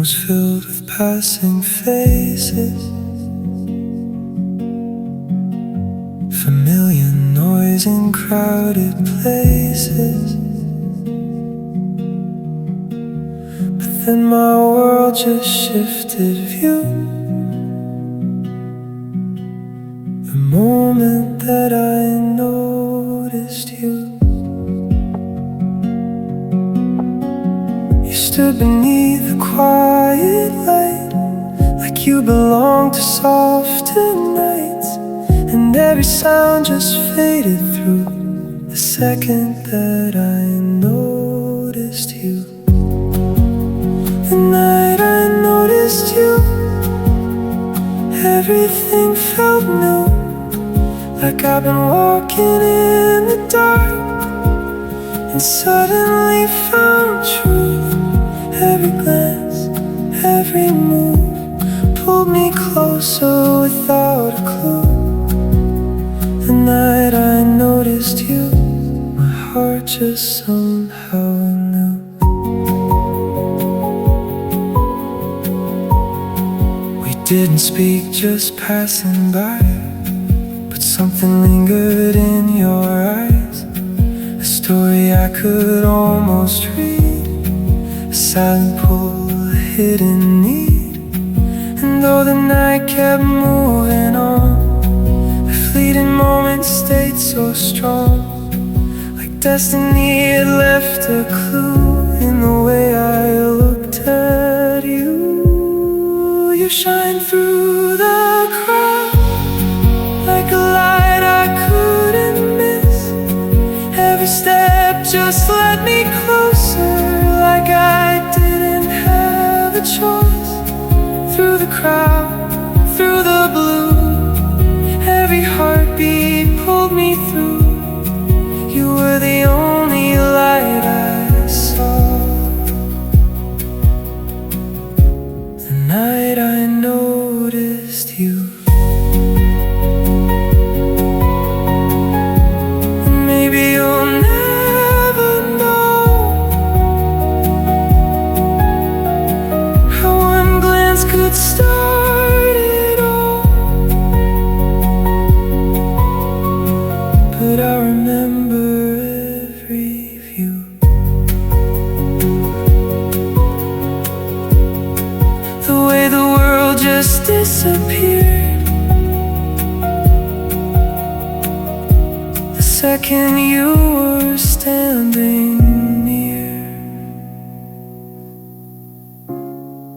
was filled with passing faces, familiar noise in crowded places. But then my world just shifted view. The moment that I noticed you, you stood beneath the quiet light, like you belonged to softer nights. And every sound just faded through the second that I noticed you. The night I noticed you, everything felt new, like I've been walking in the dark and suddenly found truth. Every glance, every move pulled me closer without a clue. The night I noticed you, my heart just somehow knew. We didn't speak, just passing by, but something lingered in your eyes, a story I could almost read, a silent pull, a hidden need. And though the night kept moving on, fleeting moments stayed so strong, like destiny had left a clue in the way I looked at you. You shine through the crowd like a light I couldn't miss. Every step just led me closer, like I didn't have a choice. Through the crowd, through the blue, every heartbeat pulled me through. You were the only light I saw. The night I noticed you. And maybe you'll never know how one glance could start it all. But I remember every view. The way the world just disappeared the second you were standing near.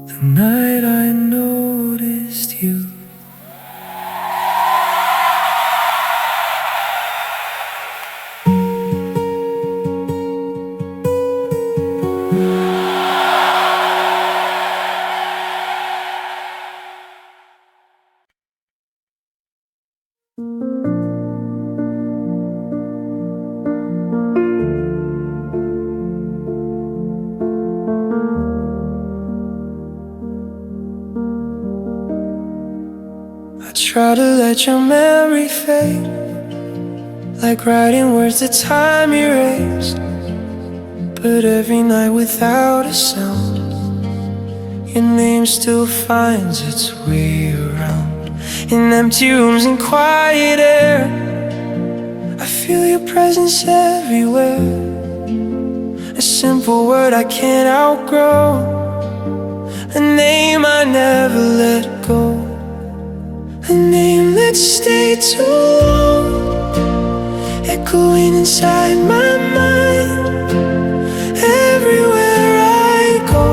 The night I noticed you. Try to let your memory fade, like writing words that time erased. But every night without a sound, your name still finds its way around. In empty rooms and quiet air, I feel your presence everywhere. A simple word I can't outgrow, a name I never let go. A name that stayed too long, echoing inside my mind. Everywhere I go,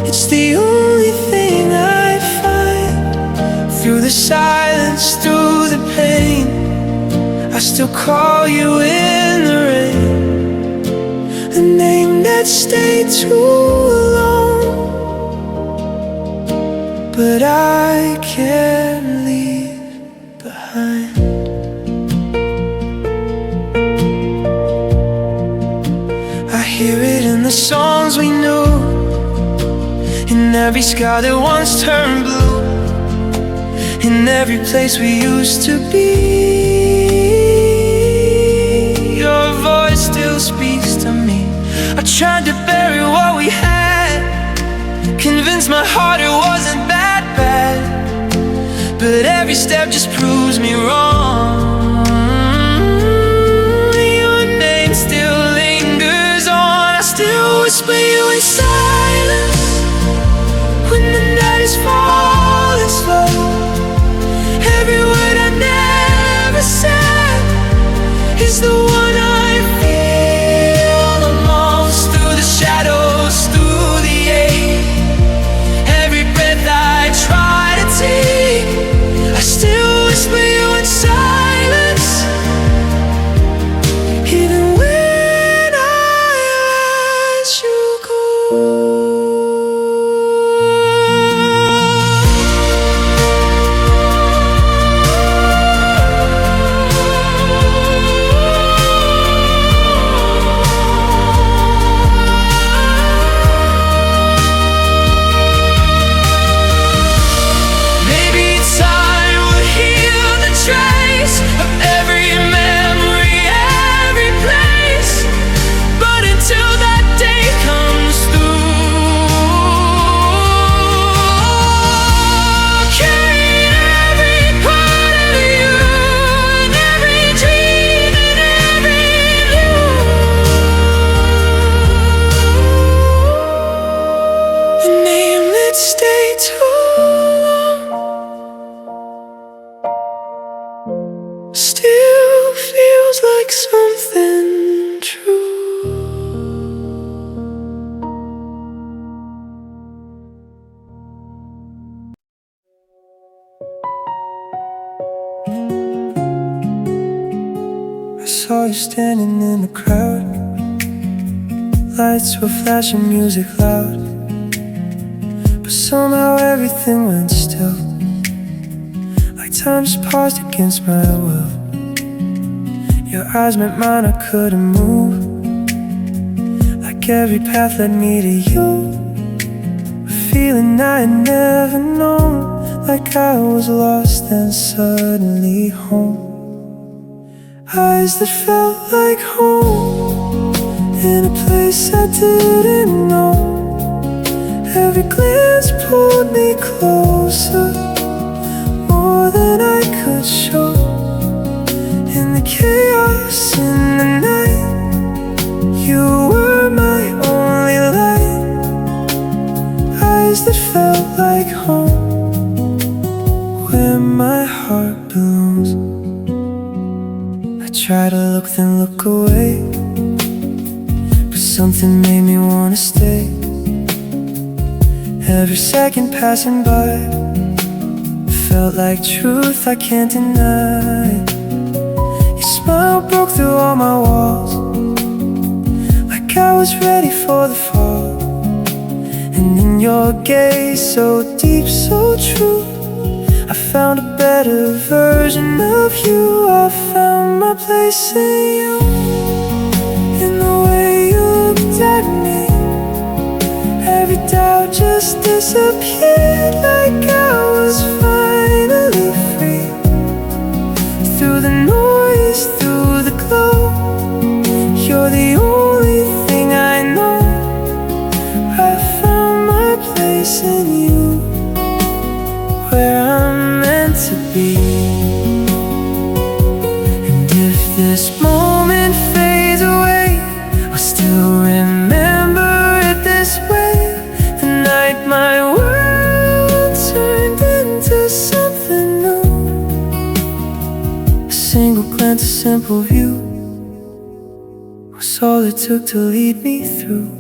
it's the only thing I find. Through the silence, through the pain, I still call you in the rain. A name that stayed too long, but I can't leave behind. I hear it in the songs we knew, in every sky that once turned blue, in every place we used to be. Your voice still speaks to me. I tried to bury what we had, heart, it wasn't that bad, but every step just proves me wrong. Your name still lingers on. I still whisper you in silence when the night is falling slow. Every word I never said is the one I feel the most. Through the shadows, through the ache, every breath I try to take, I still whisper you in silence, even when I let you go. Stay too long, still feels like something true. I saw you standing in the crowd, lights were flashing, music loud, but somehow everything went still, like time just paused against my will. Your eyes met mine, I couldn't move, like every path led me to you. A feeling I had never known, like I was lost and suddenly home. Eyes that felt like home, in a place I didn't know. Every glance pulled me closer, more than I could show. In the chaos, in the night, you were my only light. Eyes that felt like home, where my heart belongs. I try to look, then look away, but something made me wanna stay. Every second passing by felt like truth I can't deny. Your smile broke through all my walls, like I was ready for the fall. And in your gaze, so deep, so true, I found a better version of you. I found my place in you, in the way you looked at me. Every doubt just disappeared, like I was finally free. Through the noise, through the glow, you're the only thing I know. I found my place in you, where I'm meant to be. And if this moment fades away, I'll still remember it this way. My world turned into something new. A single glance, a simple view, was all it took to lead me through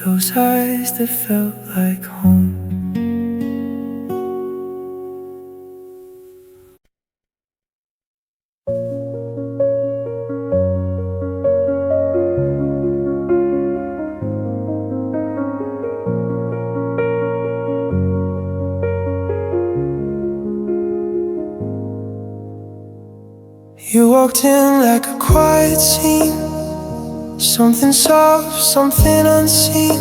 those eyes that felt like home. You walked in like a quiet scene, something soft, something unseen.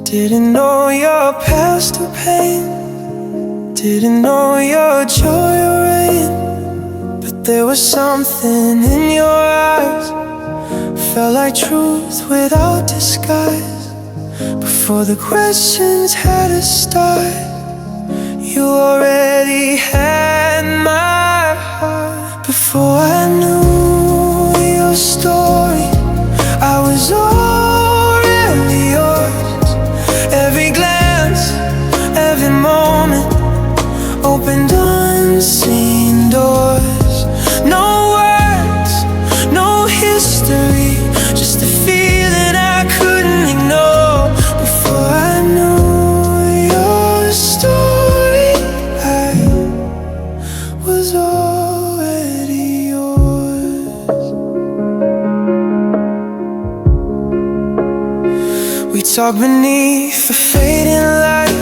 Didn't know your past or pain, didn't know your joy or rain, but there was something in your eyes, felt like truth without disguise. Before the questions had a start, you already had my heart. Before I knew your story, I was already yours. Every glance, every moment opened unseen doors. No words, no history, just a feeling I couldn't ignore. Before I knew your story, I was already yours. We talked beneath a fading light,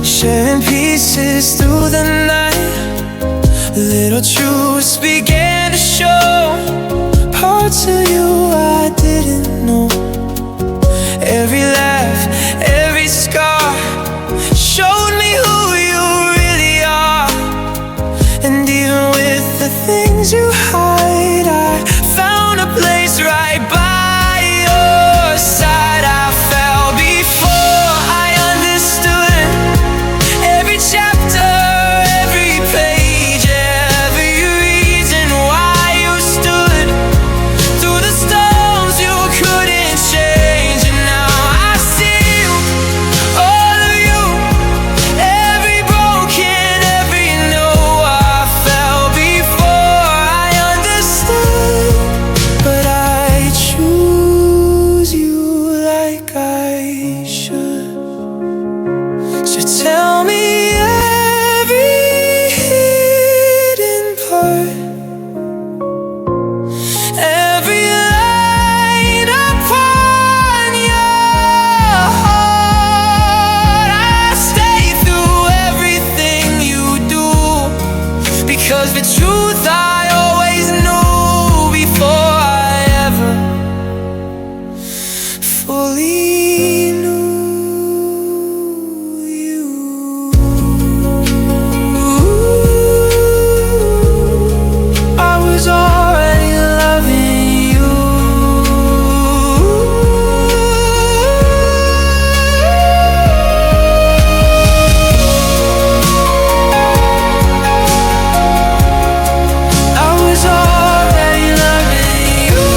sharing pieces through the night. Little truths began to show, parts of you I didn't know. Every laugh, every scar showed me who you really are. And even with the things you hide, I found a place right by your side. I fell before I understood every chapter, every page, every reason why you stood through the storms you couldn't change. And now I see you, all of you, every broken, every no. I fell before I understood, but I choose you like I should. So tell me every hidden part, every line upon your heart. I stay through everything you do, because the truth I always knew before I ever fully knew you. I was already loving you. I was already loving you.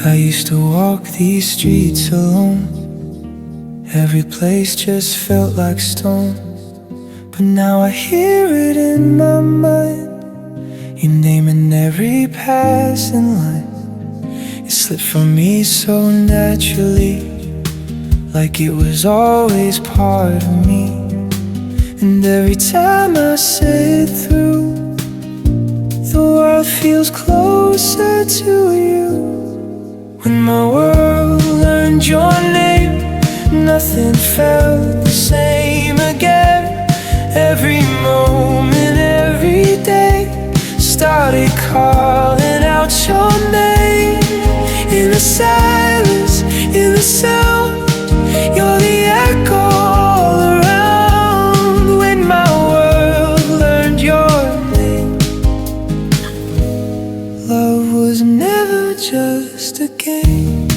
I used to walk these streets alone. Every place just felt like stone. But now I hear it in my mind, your name in every passing line. It slipped from me so naturally, like it was always part of me. And every time I say it through, the world feels closer to you. When my world learned your name, nothing felt the same again. Every moment, every day started calling out your name. In the silence, in the sound, you're the echo all around. When my world learned your name, love was never just a game.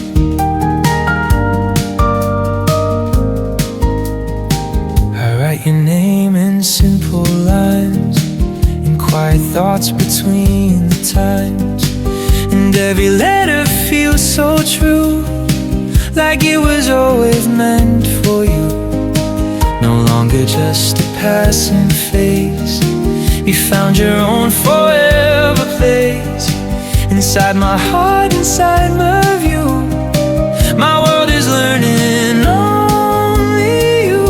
I write your name in simple lines, in quiet thoughts between the times. And every letter feels so true, like it was always meant for you. No longer just a passing phase, you found your own forever place. Inside my heart, inside my view, my world is learning only you.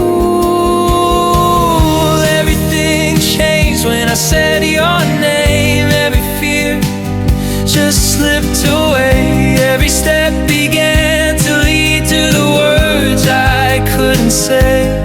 Everything changed when I said your name. Every fear just slipped away. Every step began to lead to the words I couldn't say.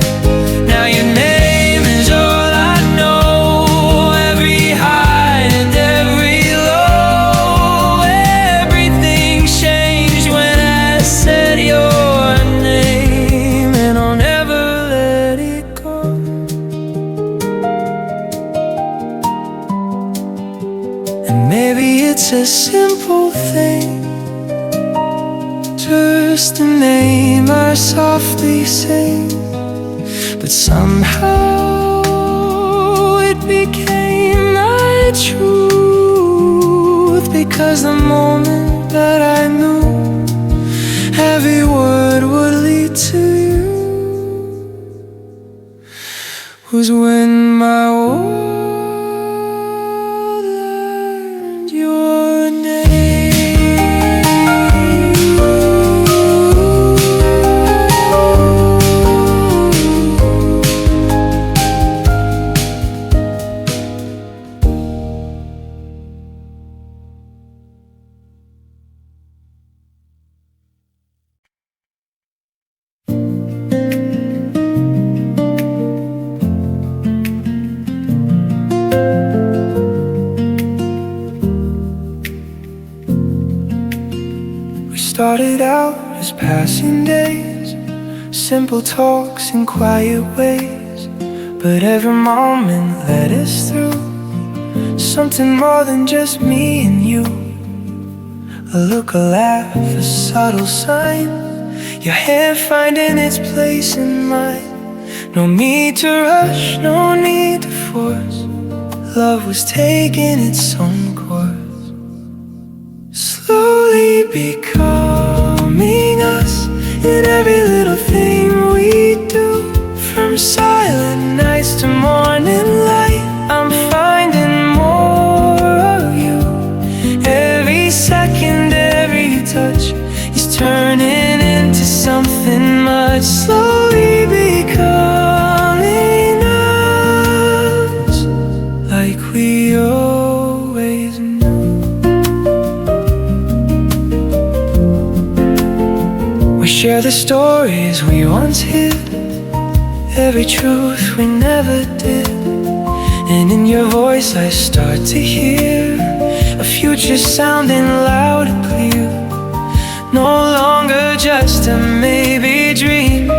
It's a simple thing, just a name I softly sing. But somehow it became my truth, because the moment that I knew every word would lead to you was when my world learned your name. Started out as passing days, simple talks in quiet ways. But every moment led us through something more than just me and you. A look, a laugh, a subtle sign, your hand finding its place in mine. No need to rush, no need to force. Love was taking its own course, slowly becoming us in every little thing we do. From silent nights to morning light, I'm finding more of you. Every second, every touch is turning into something much. Slowly becoming us, like we always knew. We share the stories we once hid, every truth we never did. And in your voice I start to hear a future sounding loud and clear. No longer just a maybe dream,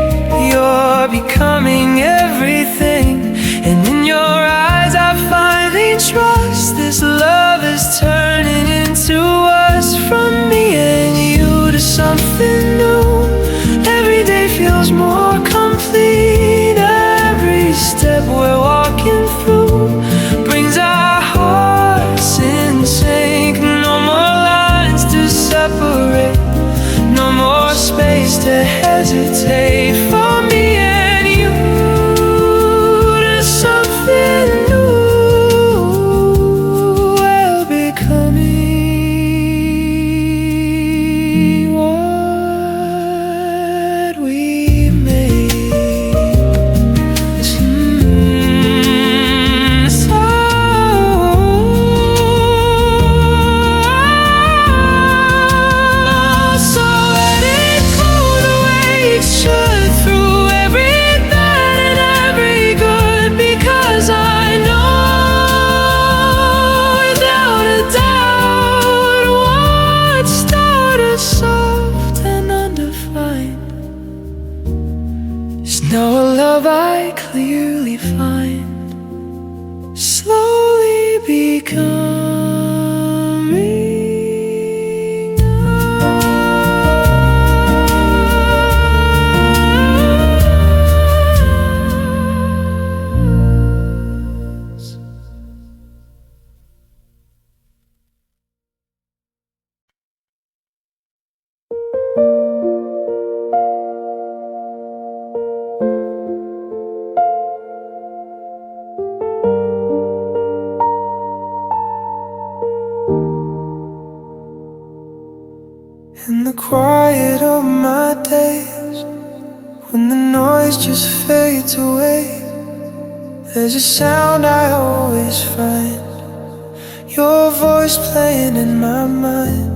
you're becoming everything. And in your eyes I finally trust this love is turning into us. From me and you to something new, every day feels more complete. Every step we're walking through brings our hearts in sync. No more lines to separate, no more space to hesitate. For me and you to something new, we're becoming what we made. So let it cool away each other through every bad and every good. Because I know without a doubt what started soft and undefined is now a love I clearly find, slowly becoming us. In the quiet of my days, when the noise just fades away, there's a sound I always find, your voice playing in my mind.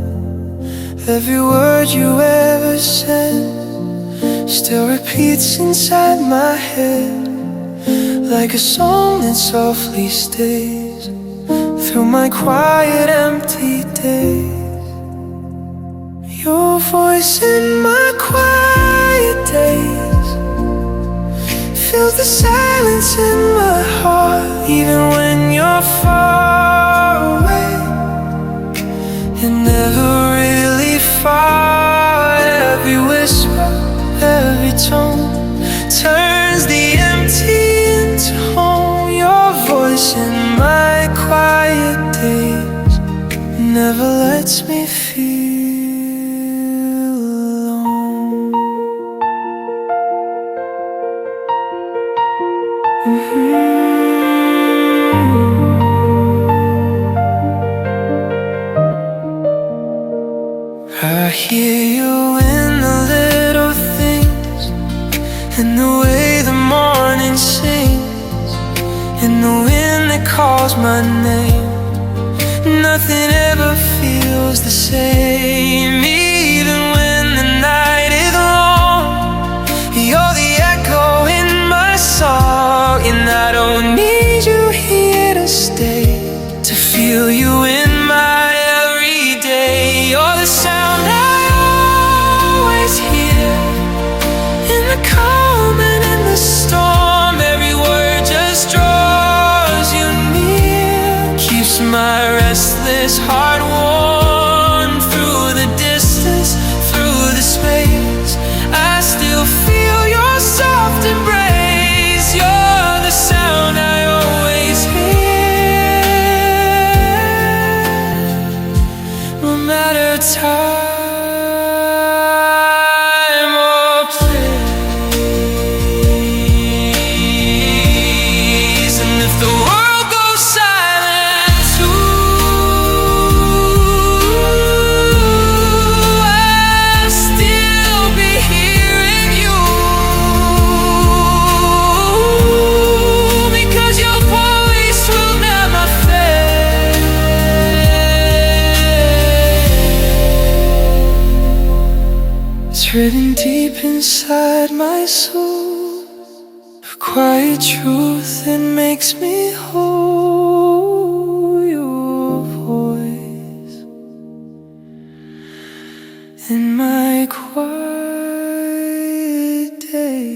Every word you ever said still repeats inside my head, like a song that softly stays through my quiet empty days. Your voice in my quiet days fills the silence in my heart. Even when you're far away, I hear you in the little things, in the way the morning sings, in the wind that calls my name. Nothing ever feels the same, even when the night is long. You're the echo in my song, and I don't need you here to stay, to feel you in my everyday. You're the sound I always hear, in the calm and in the storm. Every word just draws you near, keeps my restless heart warm. Through the distance, through the space, I still feel your soft embrace. You're the sound I always hear, no matter time or place. And if the world goes silent too, I'll still be hearing you, because your voice will never fade. It's written deep inside my soul, a quiet truth that makes me whole. Your voice in my quiet day.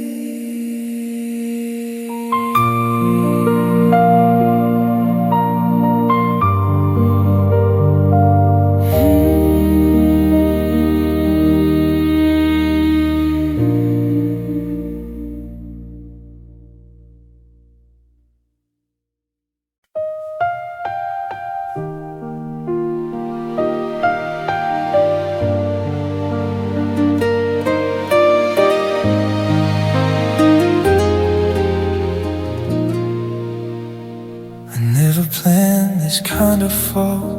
I never planned this kind of fall,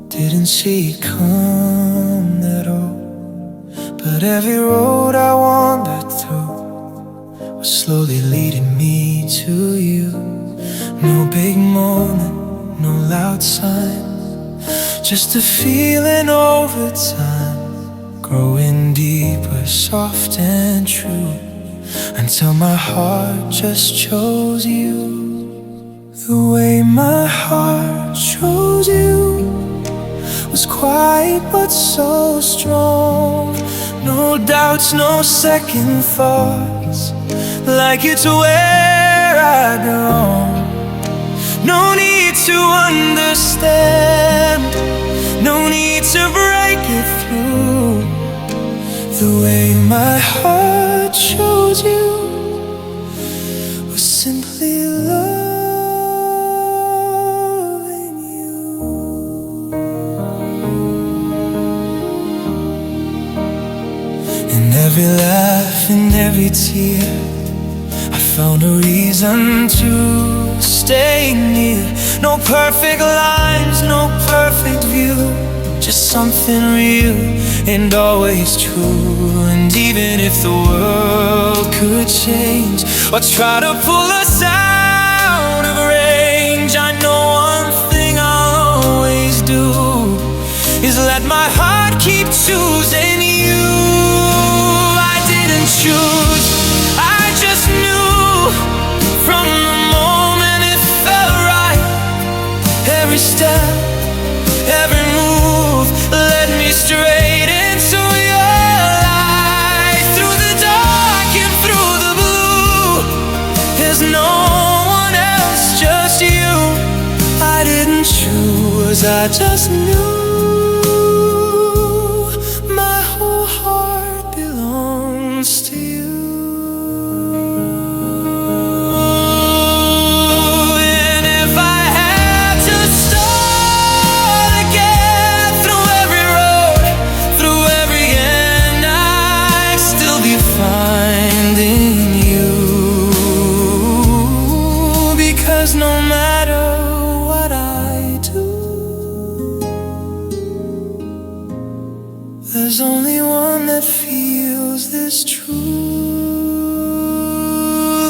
didn't see it come at all. But every road I wandered through was slowly leading me to you. No big moment, no loud sign, just a feeling over time, growing deeper, soft and true, until my heart just chose you. The way my heart chose you was quiet but so strong. No doubts, no second thoughts, like it's where I belong. No need to understand, no need to break it through. The way my heart chose you was simply loving you. In every laugh, in every tear, I found a reason to stay near. No perfect lines, no perfect view, just something real and always true. And even if the world could change or try to pull us out of range, I know one thing I'll always do is let my heart keep choosing you. I didn't choose, I just knew from the moment it felt right. Every step, every move led me straight into your light. Through the dark and through the blue, there's no one else, just you. I didn't choose, I just knew. My whole heart belongs to you. And if I had to start again, through every road, through every end, I'd still be finding you. no matter what I do, there's only one that feels this true.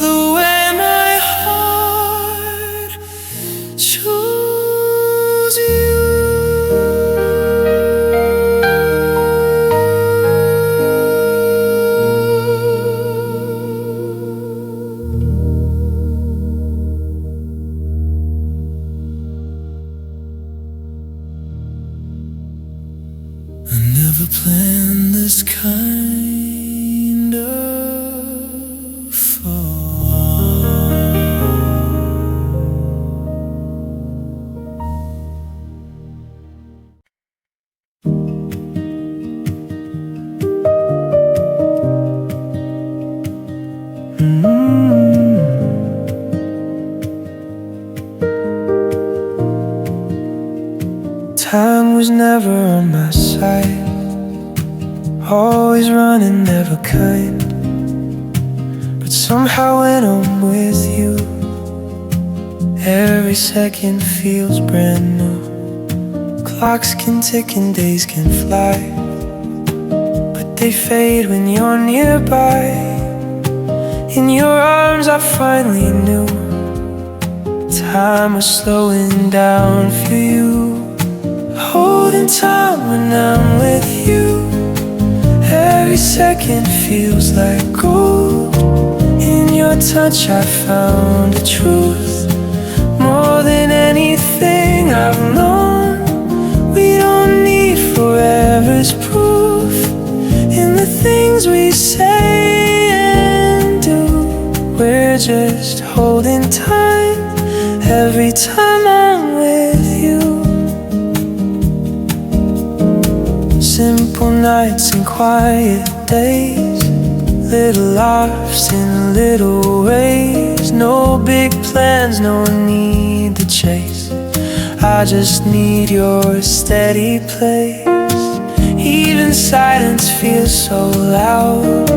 The way my heart chose you. I never planned this kind of fall. Time was never on my side, always running, never kind. But somehow when I'm with you, every second feels brand new. Clocks can tick and days can fly, but they fade when you're nearby. In your arms I finally knew time was slowing down for you. Holding time when I'm with you, every second feels like gold. In your touch I found the truth, more than anything I've known. We don't need forever's proof in the things we say and do. We're just holding time every time I'm with you. Simple nights and quiet days, little laughs in little ways. No big plans, no need to chase. I just need your steady place. Even silence feels so loud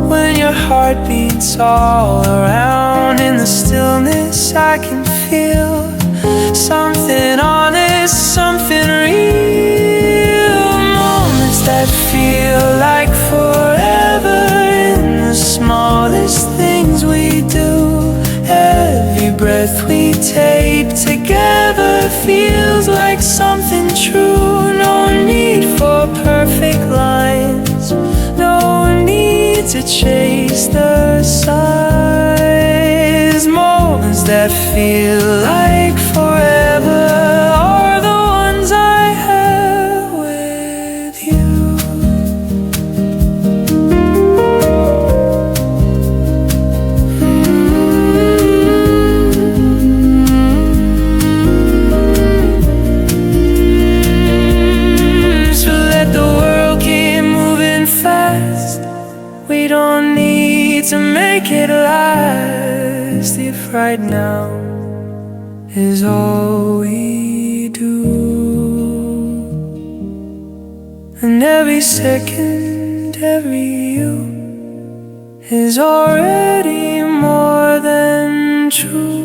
when your heart beats all around. In the stillness I can feel something honest, something real. Moments that feel like forever in the smallest things we do. Every breath we take together feels like something true. No need for perfect lines, no need to chase the signs. Moments that feel like forever are the ones I have with you. So let the world keep moving fast. We don't need to make it last if right now is all we do. And every second, every you is already more than true.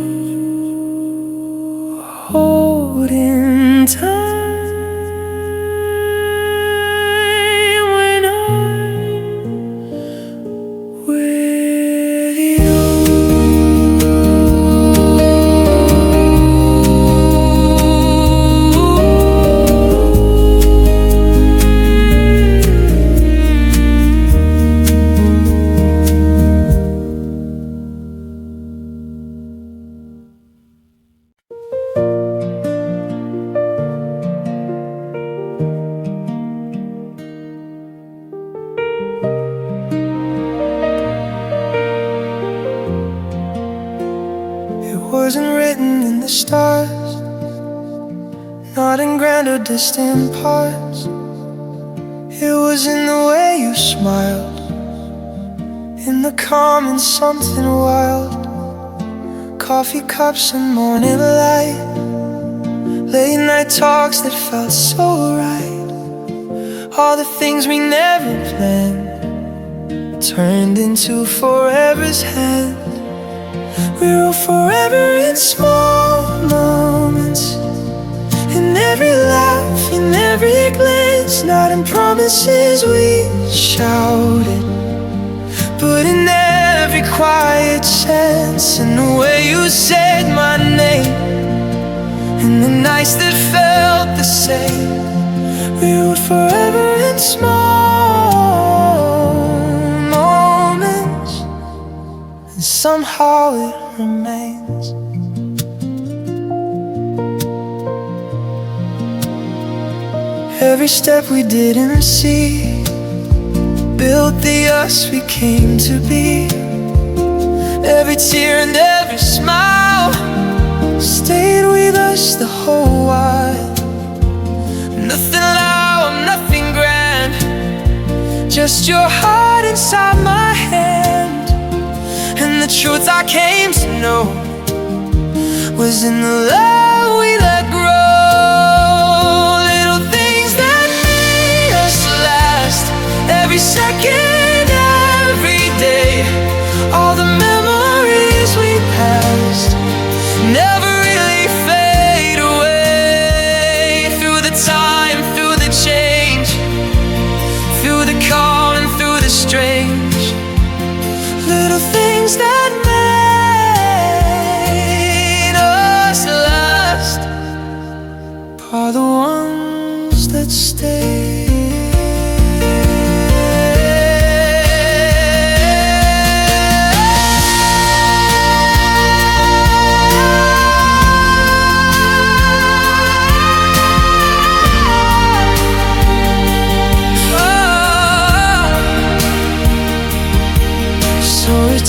Holding time when I'm with you. It wasn't written in the stars, not in grand or distant parts. It was in the way you smiled, in the calm and something wild. Coffee cups and morning light, late night talks that felt so right. All the things we never planned turned into forever's hand. We wrote forever in small moments, in every laugh, in every glance, not in promises we shouted, but in every quiet chance, in the way you said my name, in the nights that felt the same. We wrote forever in small moments, and somehow it remains. Every step we didn't see built the us we came to be. Every tear and every smile stayed with us the whole while. Nothing loud, nothing grand, just your heart inside my hand. And the truth I came to know was in the love we let grow. Little things that made us last, every second, every day. All the memories we passed never really fade away. Through the time, through the change, through the calm and through the strange, little things that made us last are the ones that stay.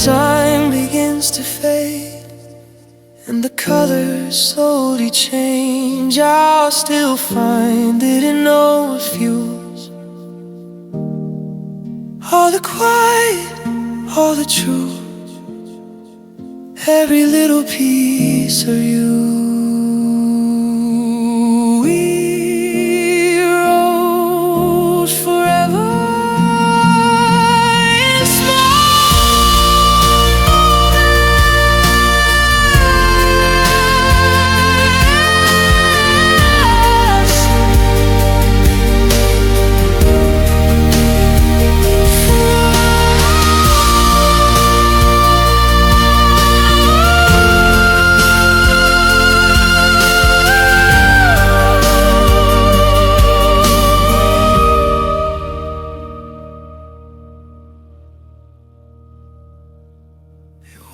Time begins to fade and the colors slowly change, I'll still find it in all the views. All the quiet, all the truth, every little piece of you. We rose forever in small.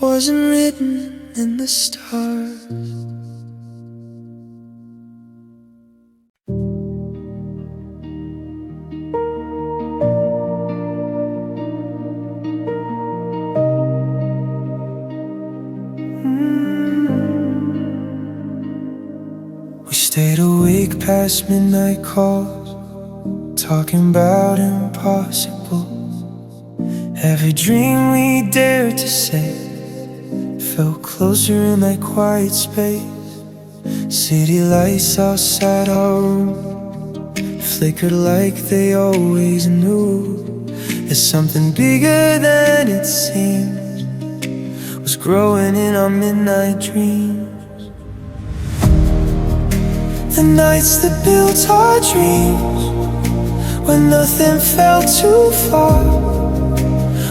Wasn't written in the stars. We stayed awake past midnight calls, talking about impossible. Every dream we dared to say felt closer in that quiet space. City lights outside our room flickered like they always knew. There's something bigger than it seems was growing in our midnight dreams. The nights that built our dreams, when nothing felt too far,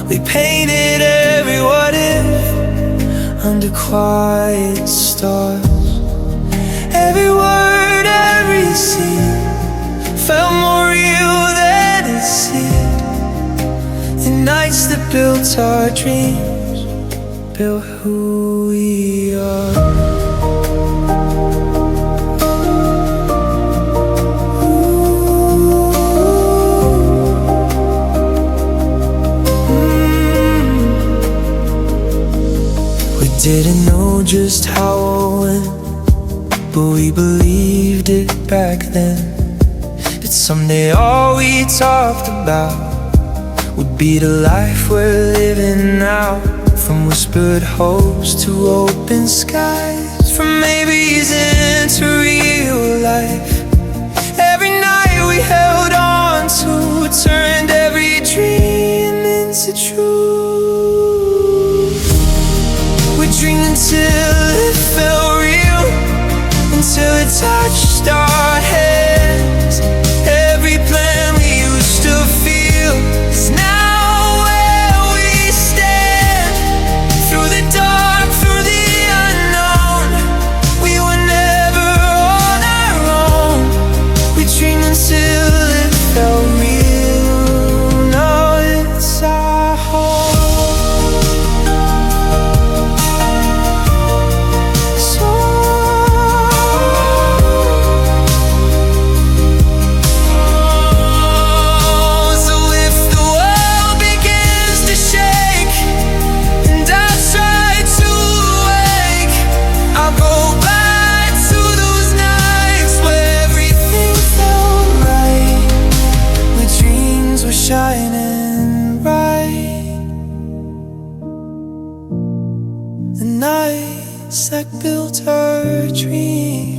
we painted every what if under quiet stars. Every word, every scene felt more real than it seemed. The nights that built our dreams built who we are. Didn't know just how or when, but we believed it back then, that someday all we talked about would be the life we're living now. From whispered hopes to open skies, from maybes into real life. Every night we held on to, turned every dream into truth. dreamed until it felt real, until it touched our hands. Every plan we used to feel is now where we stand. Through the dark, through the unknown, we were never on our own. We dreamed until it felt real. Now it's our home. Shining bright, the nights that built her dream.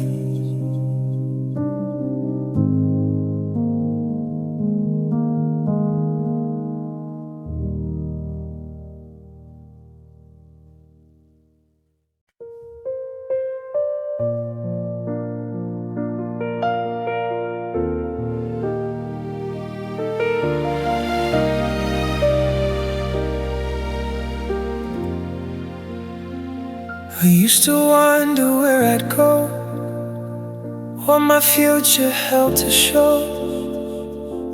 I used to wonder where I'd go, what my future held to show.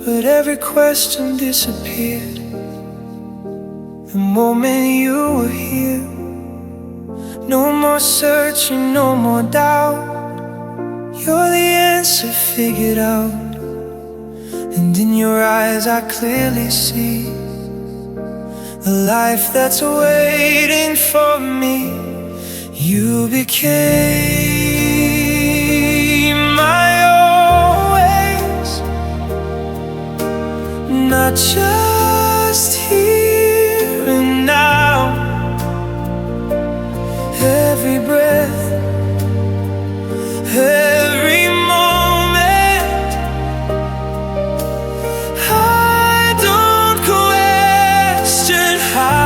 But every question disappeared the moment you were here. No more searching, no more doubt. You're the answer figured out, and in your eyes I clearly see the life that's waiting for me. You became my always, not just here and now. Every breath, every moment, I don't question how.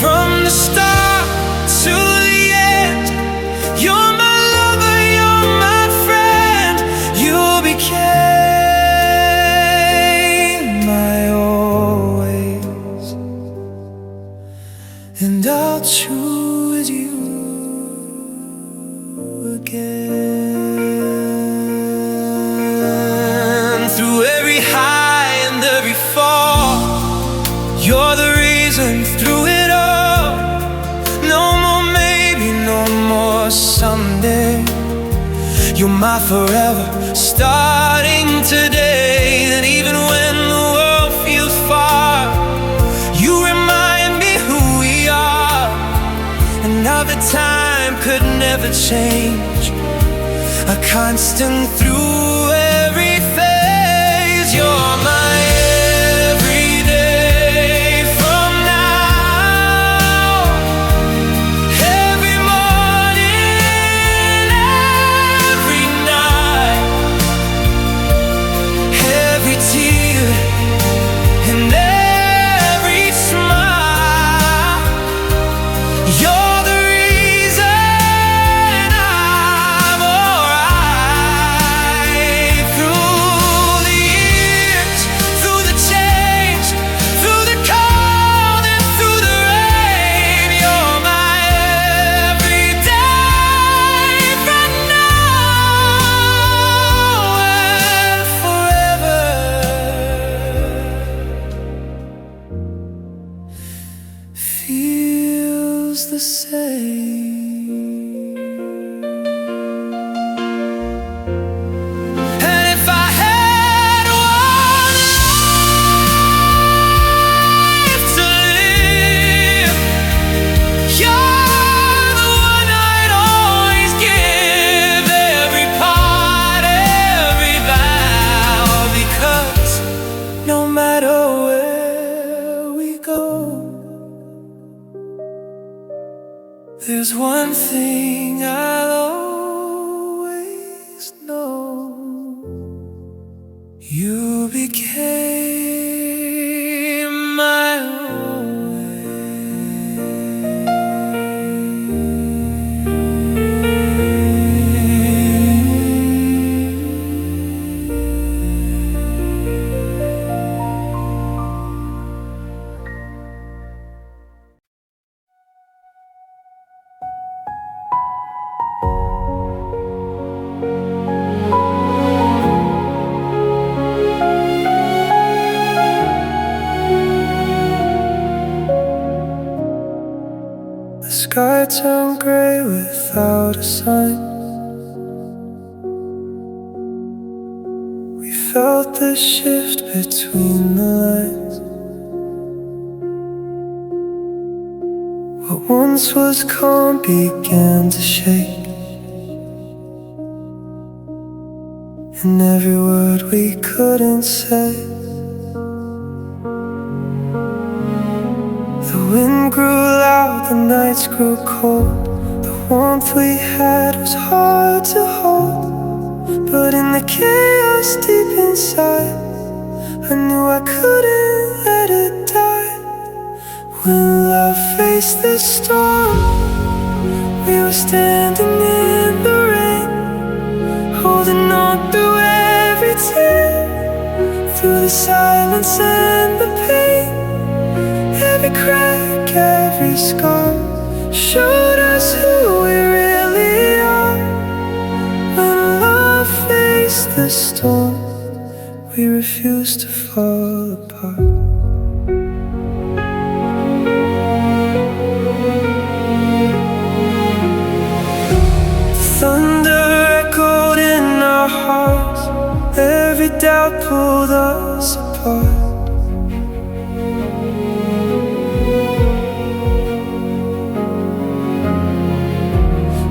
From the start to the end, you're my lover, you're my friend. You became my always, and I'll choose you again. Through every high and every fall, you're the reason through it all. No more maybe, no more someday. You're my forever, starting today. And even when the world feels far, you remind me who we are, and how the time could never change. A constant through every phase. You're my everyday. From now, every morning, every night, every tear and every smile. You're the reason I'm alright. Through the years, through the change, through the cold and through the rain, you're my everyday. From now and forever, feels the same. And if I had one life to live, you're the one I'd always give. Every part, every vow, because no matter where we go, there's one thing I'll always know. You became my always. The sky turned gray without a sign. We felt the shift between the lines. What once was calm began to shake, and every word we couldn't say. The wind grew loud, the nights grew cold. The warmth we had was hard to hold, but in the chaos deep inside, I knew I couldn't let it die. When love faced the storm, we were standing in the rain, holding on through every tear, through the silence and the pain. Every crack, every scar showed us who we really are. When love faced the storm, we refused to fall apart. Thunder echoed in our hearts, every doubt pulled us apart.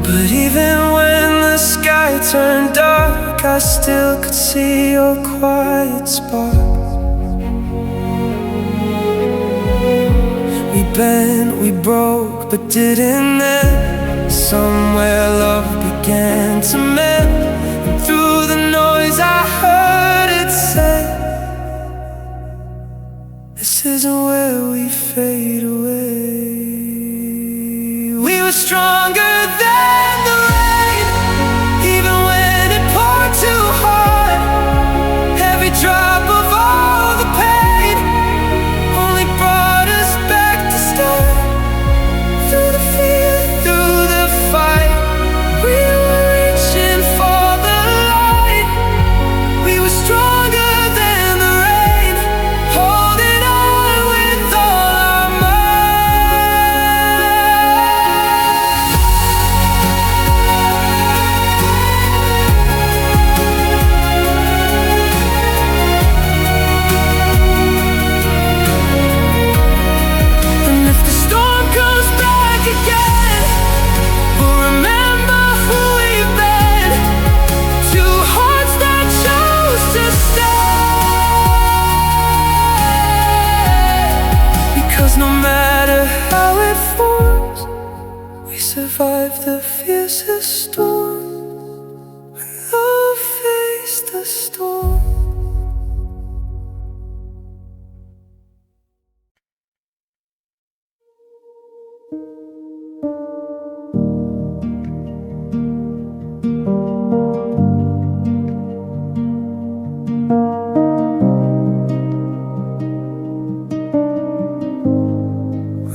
But even when the sky turned dark, I still could see your quiet spark. We bent, we broke, but didn't end. Somewhere love began to mend, and through the noise I heard it say, this isn't where we fade away. We were stronger than the rain, even when it poured too hard. Every drop of all the pain only brought us back to start. Through the fear, through the fight, we were reaching for the light. We were stronger than the rain, holding on with all our survive the fiercest storm. When love faced the storm.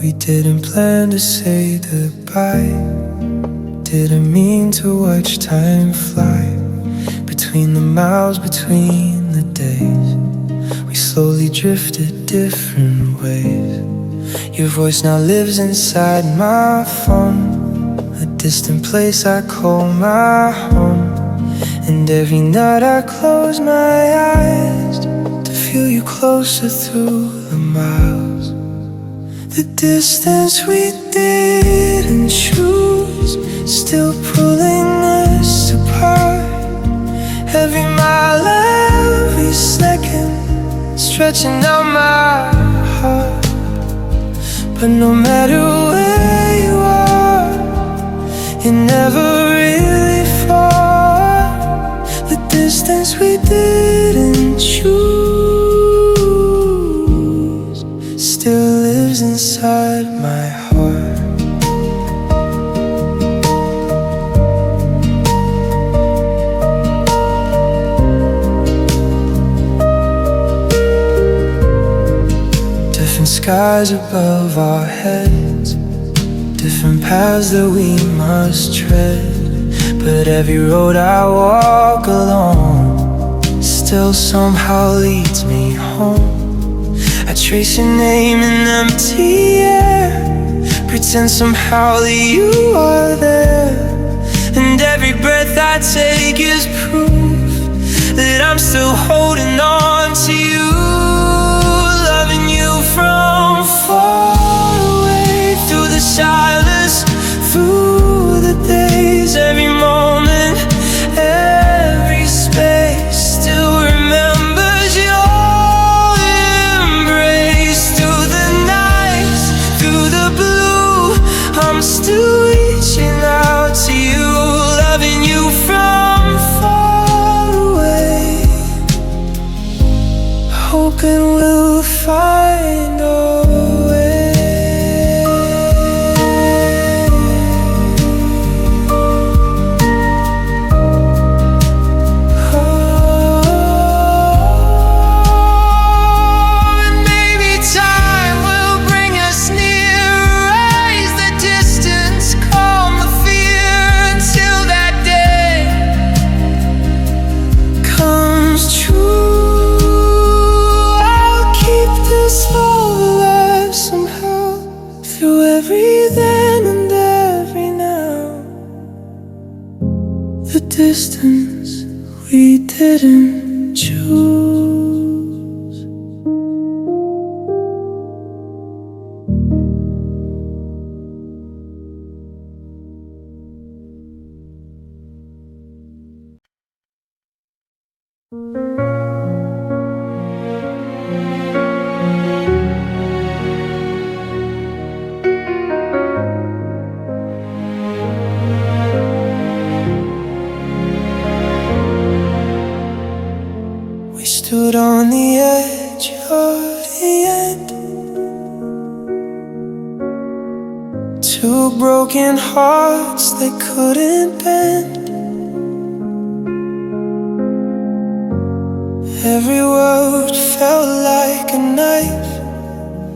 We didn't plan to say goodbye, didn't mean to watch time fly. Between the miles, between the days, we slowly drifted different ways. Your voice now lives inside my phone, a distant place I call my home. And every night I close my eyes to feel you closer through the miles. The distance we didn't choose, still pulling us apart. Every mile, every second, stretching out my heart. But no matter where you are, you're never really far. The distance we didn't choose still lives inside my heart. Different skies above our heads, different paths that we must tread. But every road I walk alone still somehow leads me home. I trace your name in empty air, pretend somehow that you are there. And every breath I take is proof that I'm still holding on to you, loving you from far away, through the silence, through the days, every moment, every space still remembers your embrace. Through the nights, through the blue, I'm still reaching out to you, loving you from far away, hoping we'll find a way. And maybe time will bring us near, erase the distance, calm the fear, until that day comes true. I'll keep this all alive somehow, through every then and every now. The distance we didn't choose. We stood on the edge of the end, two broken hearts that couldn't bend. Every word felt like a knife,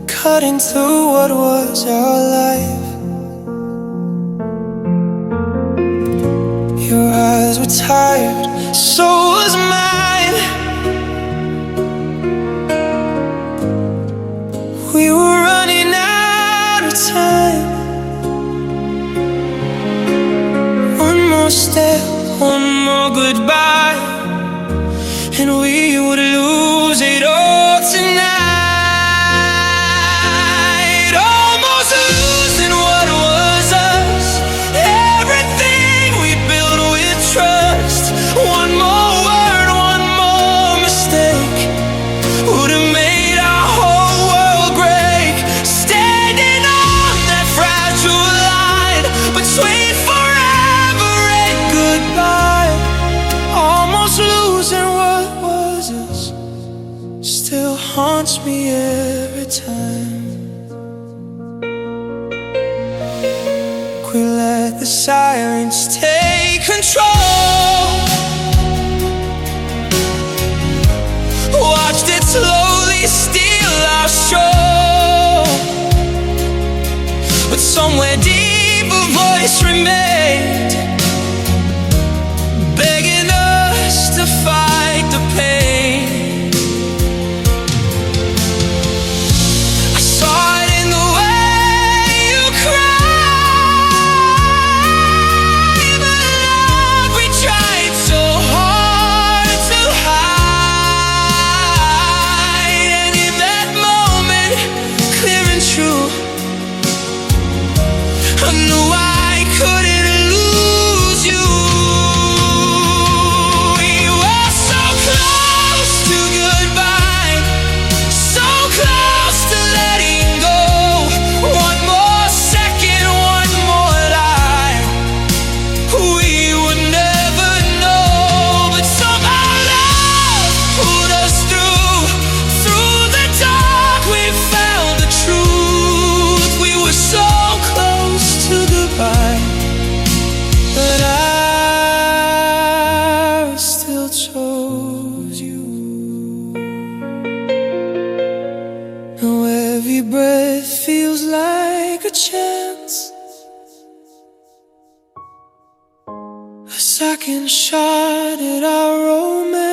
cutting through what was our life. Your eyes were tired, so was mine. We were running out of time. One more step, one more goodbye, and we would lose it all tonight. Almost losing what was us, everything we built with trust. One more word, one more mistake would have made our whole world break. Standing on that fragile line between forever and goodbye, almost losing what was us, still haunts me every time. We let the silence take control, watched it slowly steal our show. But somewhere deep a voice remained, begging us to fight the pain. I saw it in the way you cried, but love, we tried so hard to hide. And in that moment, clear and true, I knew I couldn't lose you. We were so close to goodbye, so close to letting go. One more second, one more lie, we would never know. But somehow love pulled us through the dark. We found the truth. We were so close to goodbye, but I still chose you. Now every breath feels like a chance, a second shot at our romance,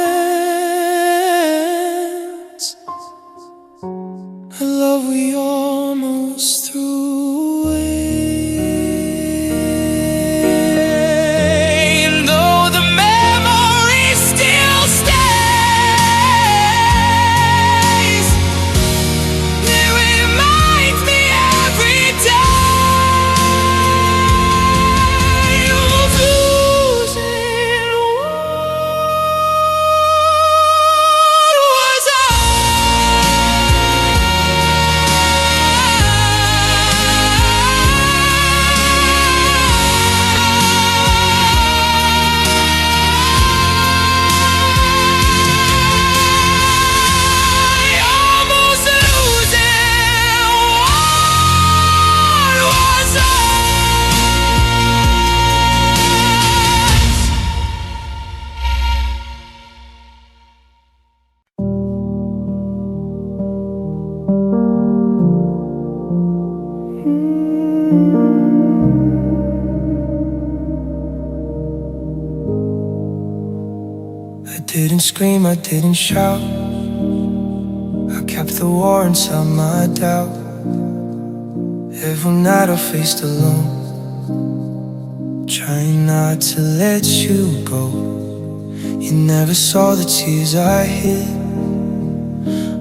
a love we almost threw away. didn't scream, I didn't shout. I kept the war inside my doubt. Every night I faced alone, trying not to let you go. You never saw the tears I hid,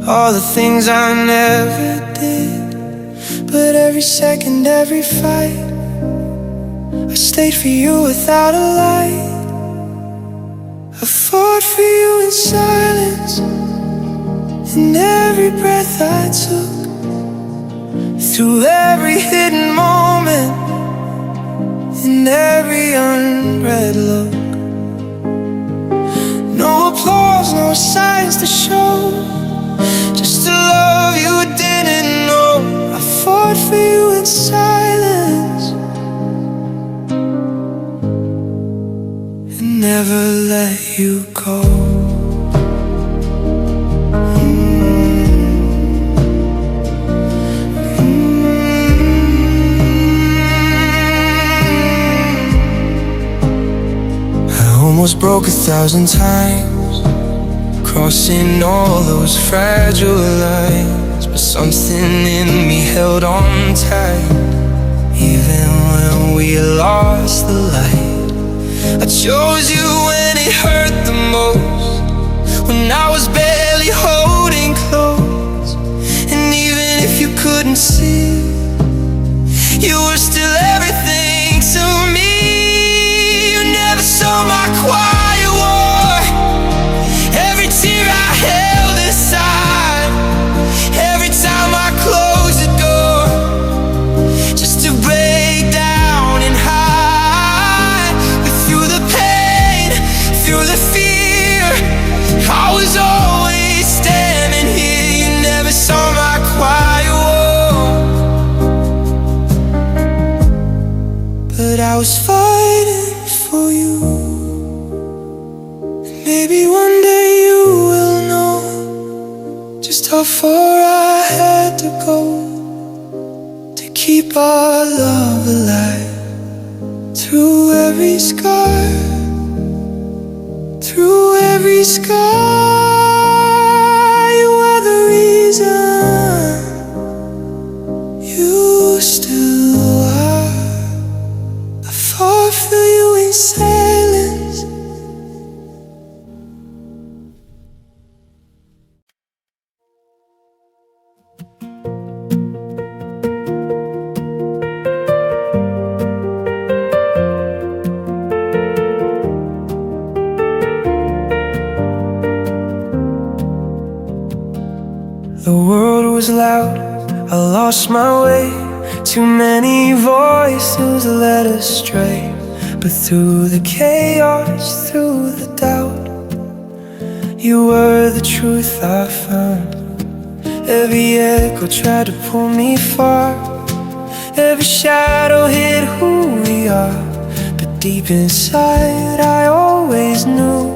all the things I never did. But every second, every fight, I stayed for you without a light. I fought for you in silence, in every breath I took, through every hidden moment, in every unread look. No applause, no signs to show, just a love you didn't know. I fought for you in silence and never let you go. Almost broke 1,000 times, crossing all those fragile lines, but something in me held on tight. Even when we lost the light, I chose you when it hurt the most, when I was barely holding close. And even if you couldn't see, you were still everything to me. Saw my quiet war, every tear I held inside, every time I closed the door, just to break down and hide. But through the pain, through the fear, I was always standing here. You never saw my quiet war, but I was fighting for you. Maybe one day you will know just how far I had to go to keep our love alive. Through every scar, through every scar, you are the reason. You still are. I fought for you in silence. The world was loud, I lost my way. Too many voices led astray. But through the chaos, through the doubt, you were the truth I found. Every echo tried to pull me far, every shadow hid who we are. But deep inside I always knew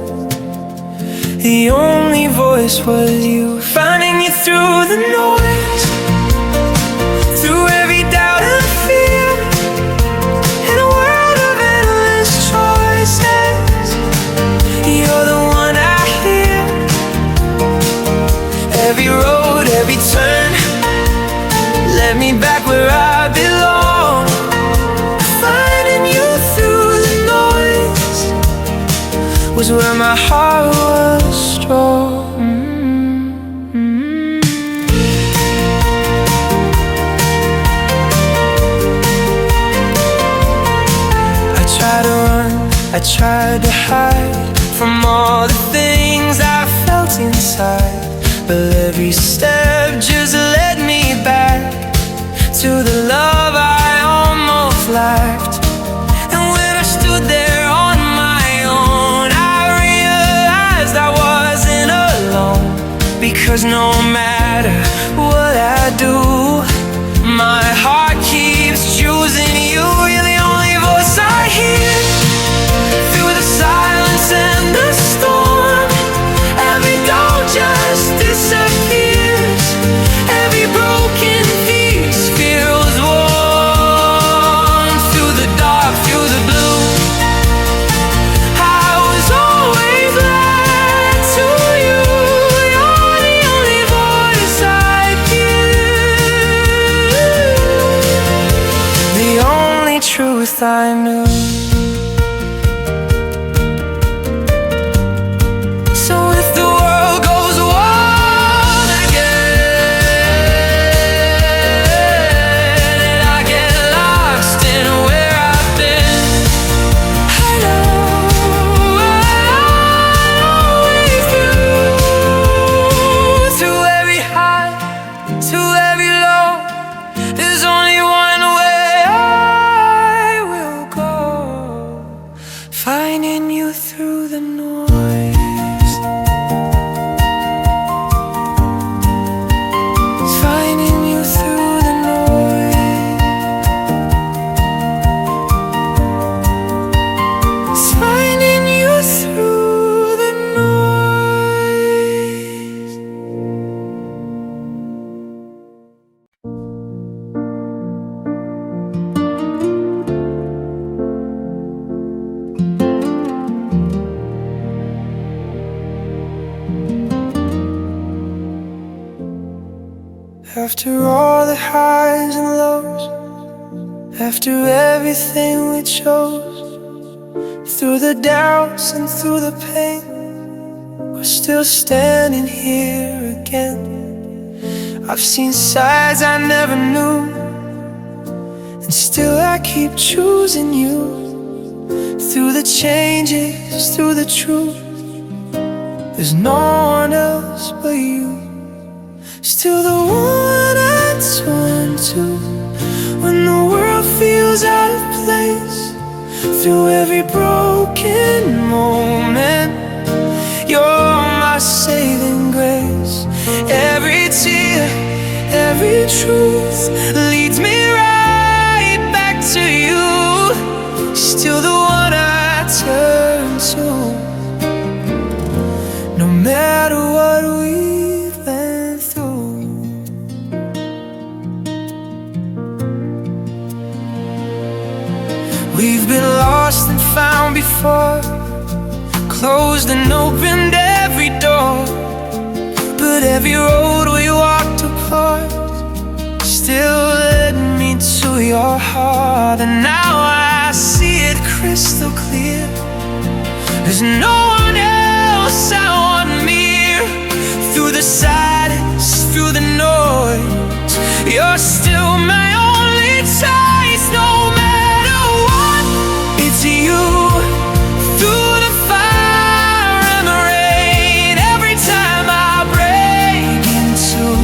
the only voice was you. Finding you through the noise, through every doubt and fear, in a world of endless choices, you're the one I hear. Every road, every turn led me back where I belong. Finding you through the noise was where my heart was strong. I tried to hide from all the things I felt inside, but every step just led me back to the love I almost lacked. And when I stood there on my own, I realized I wasn't alone. Because no matter what I do, my heart keeps choosing you. You're the only voice I hear. Through the silence and the storm, every door just disappears. Every broken piece feels warm. Through the dark, through the blue, I was always led truth I knew. So if the world goes wild again and I get lost in where I've been, I know I'll wait through every high, through every low. There's only one way I will go, finding you through the noise, finding you through the noise, finding you through the noise. After all the highs and lows, after everything we chose, through the doubts and through the pain, we're still standing here again. I've seen sides I never knew, and still I keep choosing you. Through the changes, through the truth, there's no one else but you. Still the one I turn to when the world feels out of place. Through every broken moment, you're my saving grace. Every tear, every truth leads me right back to you. Still the one I turn to, no matter what we've been through. We've been lost and found before, closed and opened every door, but every road we walked apart still led me to your heart. And now I see it crystal clear, there's no one else I want near. Through the silence, through the noise, you're still my only choice. No matter what, it's you. Through the fire and the rain, every time I break in two,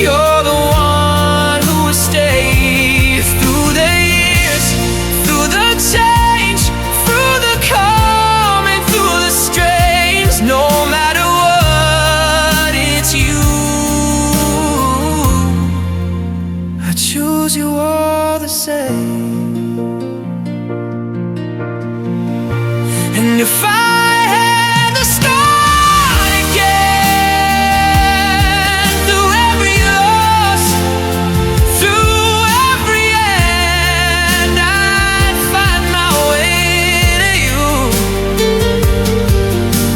you're the one who will stay. Through the years, through the change, through the calm and through the strange, no matter what, it's you. I choose you all the same. And if I had to start again, through every loss, through every end, I'd find my way to you.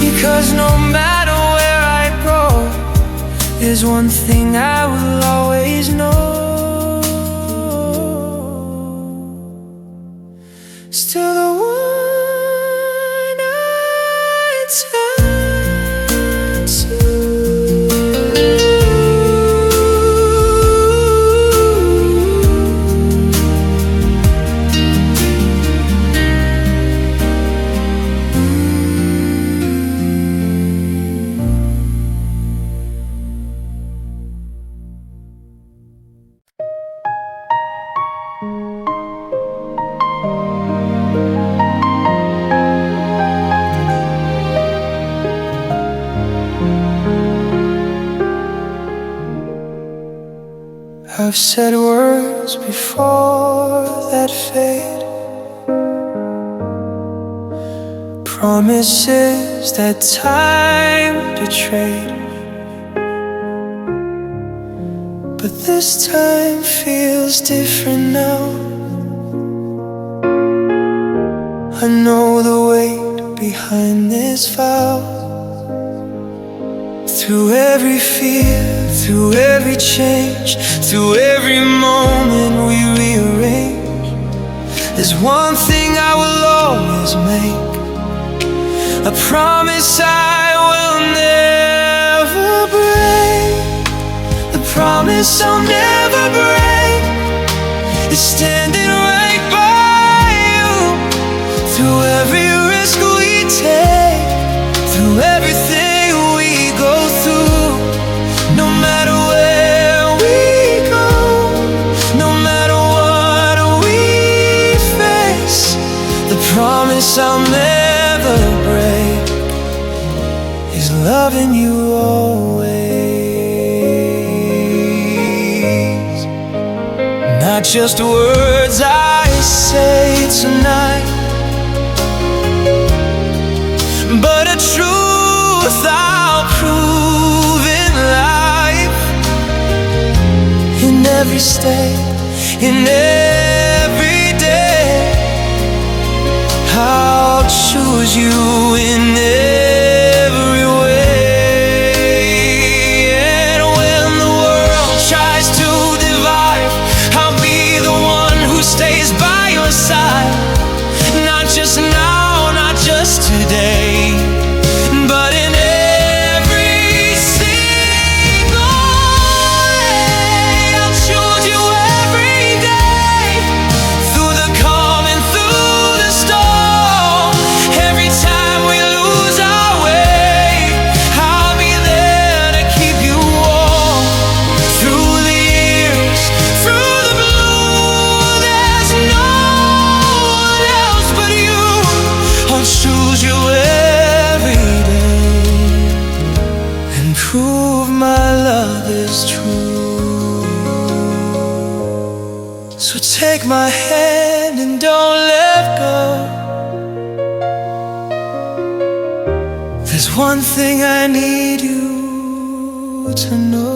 Because no matter where I go, there's one thing I will always know. Still the one I turn to. I've said words before that fade, promises that time betrayed, but this time feels different now. I know the weight behind this vow. Through every fear, through every change, through every moment we rearrange, There's one thing I will always make, a promise I will never break. The promise I'll never break is standing right by you, through every risk we take, through everything we go through. No matter where we go, no matter what we face, the promise I'll never break is loving you always. Not just words I say tonight, but a truth I'll prove in life. In every state, in every day, I'll choose you in every way. And when the world tries to divide, I'll be the one who stays by your side. Not just now, not just today, but in every single way. I'll choose you every day, through the calm and through the storm. Every time we lose our way, I'll be there to keep you warm. Through the years, through the blue, there's no one else but you. I'll choose you every day and prove my love is true. So take my hand and don't let go. There's one thing I need you to know.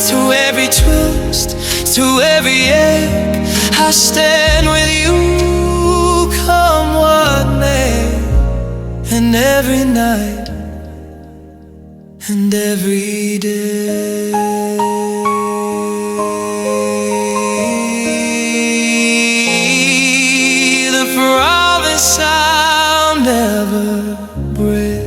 Through every twist, through every ache, I stand with you, come what may. And every night and every day, the promise I'll never break.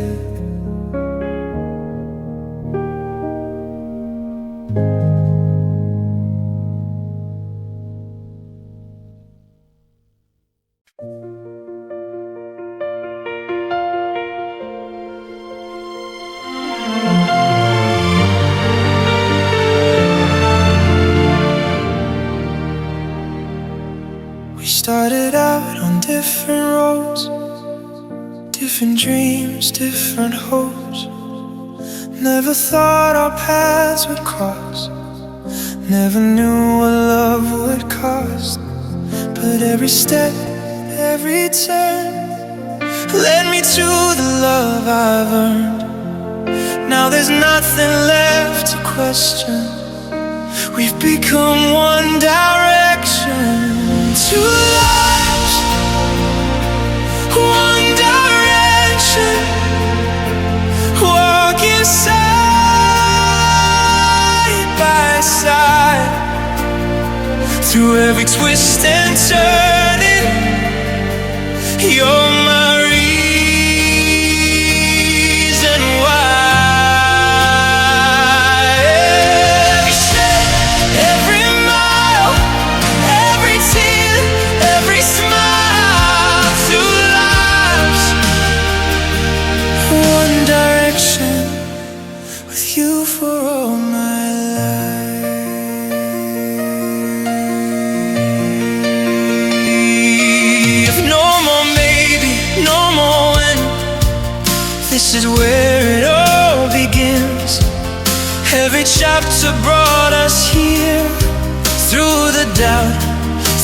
We started out on different roads, different dreams, different hopes. Never thought our paths would cross, never knew what love would cost. But every step, every turn led me to the love I've earned. Now there's nothing left to question. We've become one direction. Two lives, one direction, walking side by side, through every twist and turning. You're my reason why. Every step, every mile, every tear, every smile, two lives, one direction, with you for all my life. No more maybe, no more when. This is where it all begins. Every chapter brought us here, through the doubt,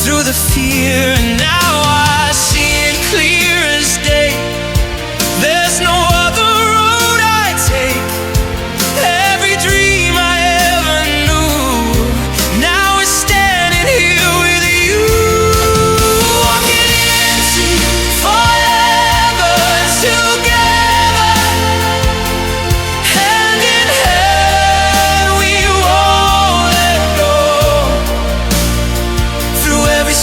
through the fear, and now I see it clear as day. There's no other road I take. Every dream I ever knew, now we're standing here with you, walking into forever together, hand in hand, we won't let go. Through every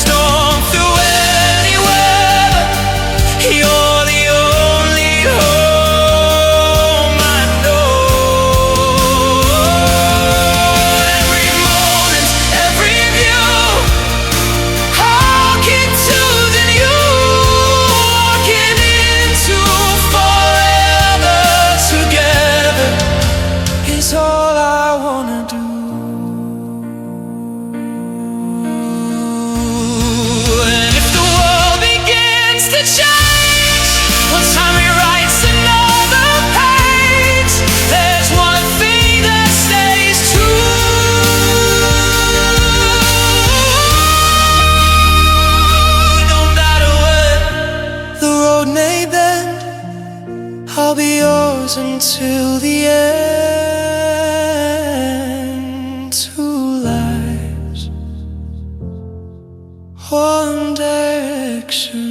change. One time rewrites another page. There's one thing that stays true. No matter where the road may bend, I'll be yours until the end. Two lives, one direction.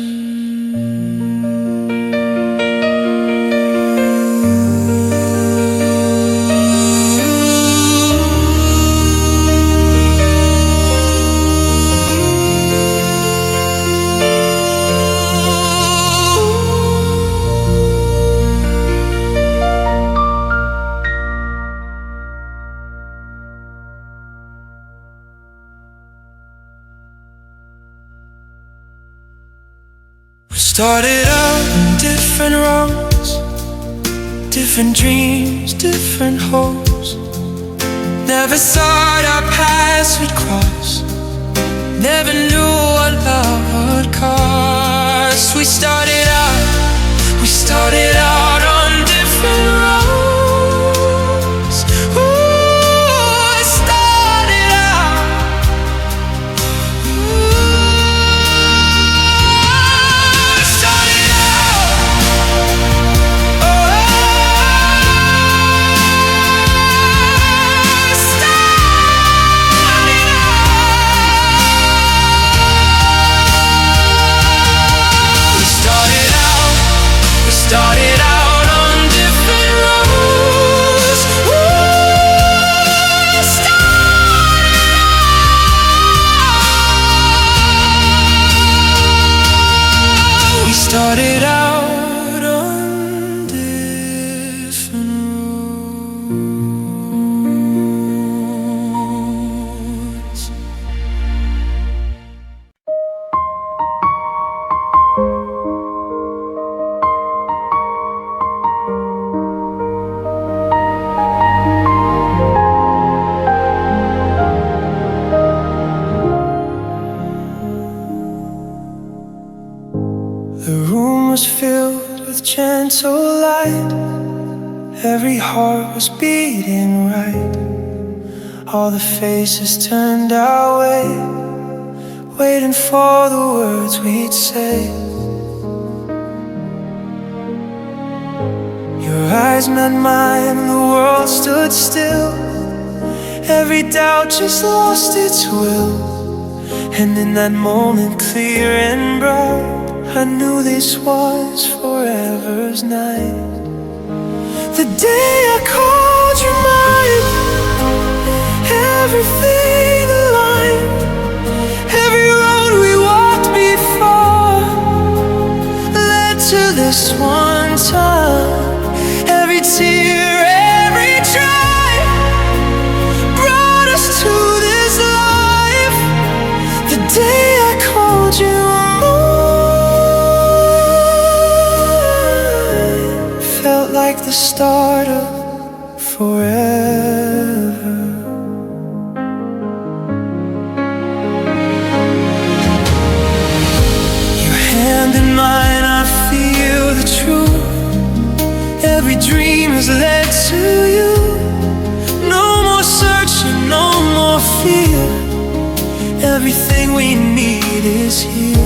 We started out on different roads, different dreams, different hopes. Never thought our paths would cross, never knew what love would cost. We started out on different roads. Ooh, I started out. Started out on different roads. We started out on different roads. The room was filled with gentle light. Every heart was beating right. All the faces turned our way, waiting for the words we'd say. Your eyes met mine and the world stood still. Every doubt just lost its will. And in that moment, clear and bright, I knew this was forever's night. The day I called you mine, everything aligned. Every road we walked before led to this one time. Every tear, every try brought us to this life. The day I called you like the start of forever. Your hand in mine, I feel the truth. Every dream has led to you. No more searching, no more fear. Everything we need is here.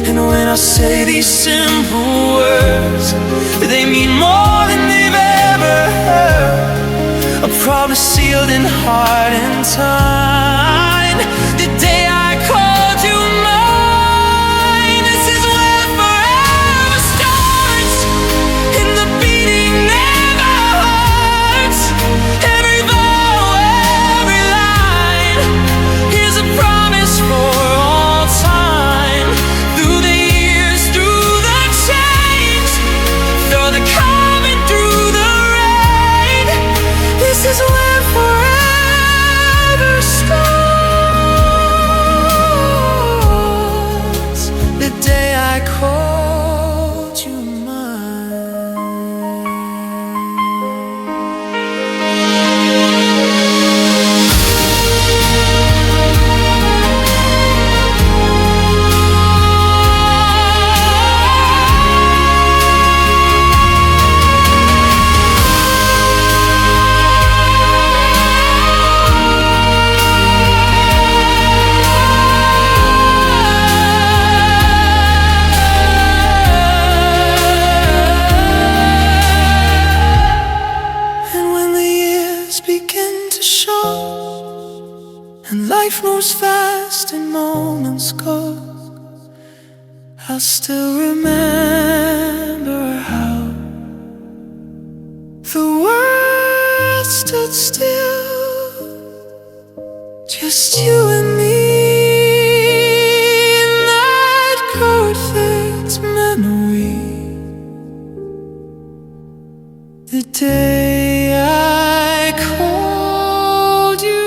And when I say these simple words, they mean more than they've ever heard. A promise sealed in heart and time. The day I called you mine, this is where forever starts. And the beating never hurts. Every vow, every line, here's a promise for all time. Through the years, through the change, through the coming, through the rain, this is where forever starts. moments go, I'll still remember how the world stood still, just you and me in that perfect memory. The day I called you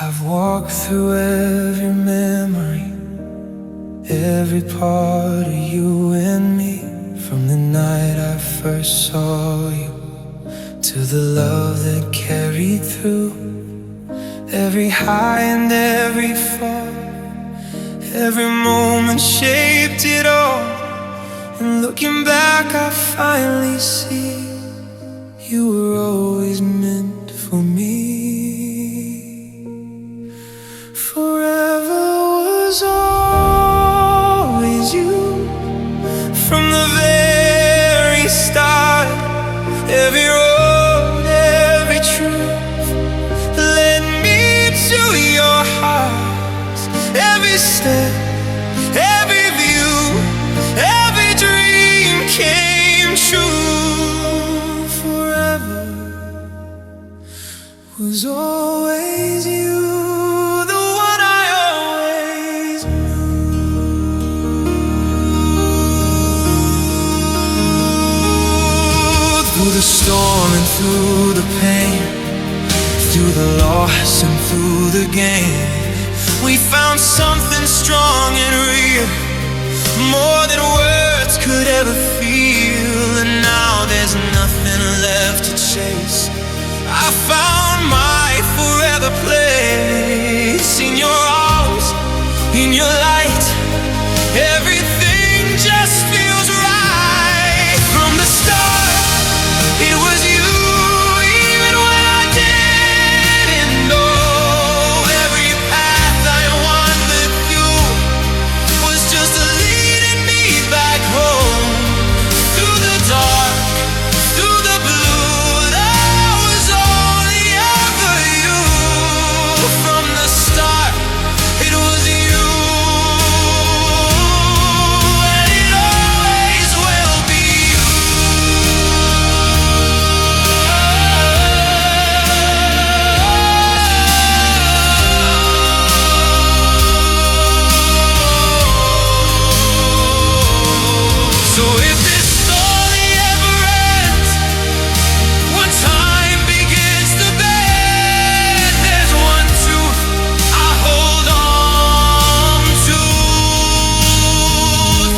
I've walked through every memory, every part of you and me. From the night I first saw you to the love that carried through. Every high and every fall, every moment shaped it all. And looking back I finally see you were always meant for me. Forever was always you, from the very start. Every road, every truth led me to your heart. Every step, every view, every dream came true. Forever was always you. Through the storm and through the pain, through the loss and through the gain, we found something strong and real, more than words could ever feel. And now there's nothing left to chase. I found my forever place in your arms, in your light. Everything just feels right. From the start it was you, even when I didn't know. Every path I walked with you was just leading me back home. Through the dark, through the blue, that was only ever you. From the start, it was you, and it always will be you. So if this story ever ends, when time begins to bend, there's one truth I hold on to.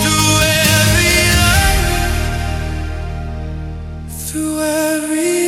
Through every life, through every